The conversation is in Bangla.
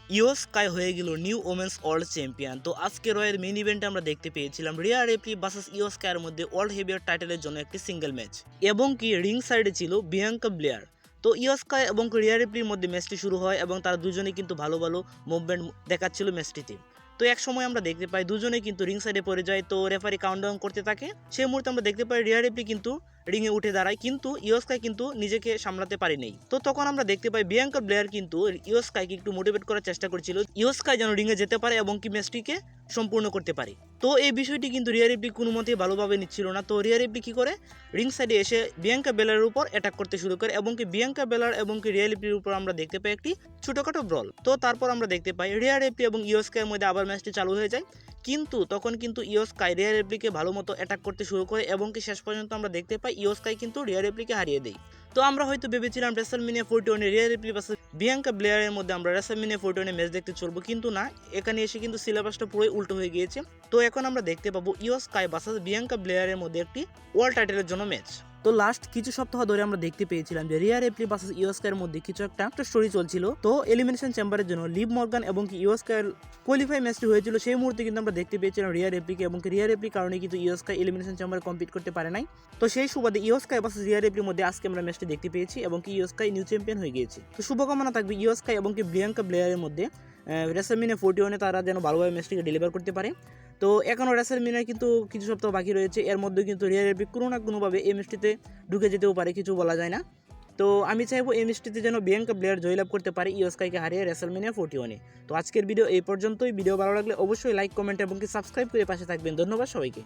ইও স্কাই হয়ে গেল নিউ ওমেন্স ওয়ার্ল্ড চ্যাম্পিয়ন। তো আজকে রয়ের মেইন ইভেন্টে আমরা দেখতে পেয়েছিলাম রিয়া রিপ্লি ভার্সেস ইও স্কাইয়ের মধ্যে ওয়ার্ল্ড হেভিওয়েট টাইটেলের জন্য একটি সিঙ্গেল ম্যাচ, এবং কি রিং সাইডে ছিল বিয়াঙ্কা ব্লেয়ার। তো ইও স্কাই এবং রিয়া রিপ্লির মধ্যে ম্যাচটি শুরু হয় এবং তারা দুজনে কিন্তু ভালো ভালো মুভমেন্ট দেখাচ্ছিল ম্যাচটিতে। তো এক সময় আমরা দেখতে পাই দুজনে কিন্তু রিং সাইডে পড়ে যায়, তো রেফারি কাউন্টডাউন করতে থাকে। সেই মুহূর্তে আমরা দেখতে পাই রিয়া রিপ্লি কিন্তু রিংয়ে উঠে দাঁড়ায়, কিন্তু ইও স্কাই কিন্তু নিজেকে সামলাতে পারেনি। তো তখন আমরা দেখতে পাই বিয়াঙ্কা ব্লেয়ার কিন্তু ইও স্কাইকে একটু মোটিভেট করার চেষ্টা করছিল, ইও স্কাই যেন রিংয়ে যেতে পারে এবং কি ম্যাচটিকে সম্পূর্ণ করতে পারে। তো এই বিষয়টি কিন্তু রিয়া রিপ্লি কোনো মতেই ভালোভাবে নিচ্ছিল না। তো রিয়া রিপ্লি কি করে, রিং সাইডে এসে বিয়াঙ্কা বেলারের উপর অ্যাটাক করতে শুরু করে, এবং কি বিয়াঙ্কা বেলার এবং কি রিয়া রিপ্লির উপর আমরা দেখতে পাই একটি ছোটখাটো ব্রল। তো তারপর আমরা দেখতে পাই রিয়া রিপ্লি এবং ইও স্কাইয়ের মধ্যে আবার ম্যাচটি চালু হয়ে যায়, কিন্তু তখন কিন্তু ইও স্কাই রিয়া রিপ্লিকে ভালো মতো অ্যাটাক করতে শুরু করে, এবং কি শেষ পর্যন্ত আমরা দেখতে পাই ইও স্কাই কিন্তু রিয়া রিপ্লিকে হারিয়ে দেয়। তো আমরা হয়তো ভেবেছিলাম WrestleMania 41 Rhea Ripley versus Bianca ব্লেয়ারের মধ্যে আমরা রেসলম্যানিয়া 41 ম্যাচ দেখতে চলবো, কিন্তু না, এখানে এসে কিন্তু সিলেবাসটা পুরোই উল্টো হয়ে গিয়েছে। তো এখন আমরা দেখতে পাবো ইও স্কাই ভার্সেস বিয়াঙ্কা ব্লেয়ারের মধ্যে একটি ওয়ার্ল্ড টাইটেলের জন্য ম্যাচ। তো লাস্ট কিছু সপ্তাহ ধরে আমরা দেখতে পেয়েছিলাম যে রিয়া রিপ্লি ভার্সেস ইও স্কাইয়ের মধ্যে কিছু একটা স্টোরি চলছিল। তো এলিমিনেশন চেম্বারের জন্য লিভ মর্গান এবং কি ইও স্কাইয়ের কোয়ালিফাই ম্যাচটি হয়েছিল, সেই মুহূর্তে কিন্তু আমরা দেখতে পেয়েছিলাম রিয়া রিপ্লিকে, এবং রিয়া রিপ্লির কারণে কিন্তু ইও স্কাই এলিমিনেশন চেম্বারে কমপ্লিট করতে পারে নাই। তো সেই সুবাদে ইও স্কাই ভার্সেস রিয়া রিপ্লির মধ্যে আজকে আমরা ম্যাচটি দেখতে পেয়েছি, এবং কি ইও স্কাই নিউ চ্যাম্পিয়ন হয়ে গিয়েছে। তো শুভকামনা থাকবে ইও স্কাই এবং কি বিয়াঙ্কা ব্লেয়ারের মধ্যে রেসলম্যানিয়া 41 তারা যেন ভালোভাবে ম্যাচটিকে ডেলিভার করতে পারে। তো এখনও রেসলম্যানিয়া কিন্তু কিছু সপ্তাহ বাকি রয়েছে, এর মধ্যে কিন্তু রিয়া রিপ্লি কোনো না কোনোভাবে এই ম্যাচটিতে ঢুকে যেতেও পারে, কিছু বলা যায় না। তো আমি চাইবো এই ম্যাচটিতে যেন বিয়াঙ্কা ব্লেয়ার জয়লাভ করতে পারে ইও স্কাইকে হারিয়ে রেসলম্যানিয়া 41-এ। তো আজকের ভিডিও এই পর্যন্তই। ভিডিও ভালো লাগলে অবশ্যই লাইক, কমেন্ট এবং কি সাবস্ক্রাইব করে পাশে থাকবেন। ধন্যবাদ সবাইকে।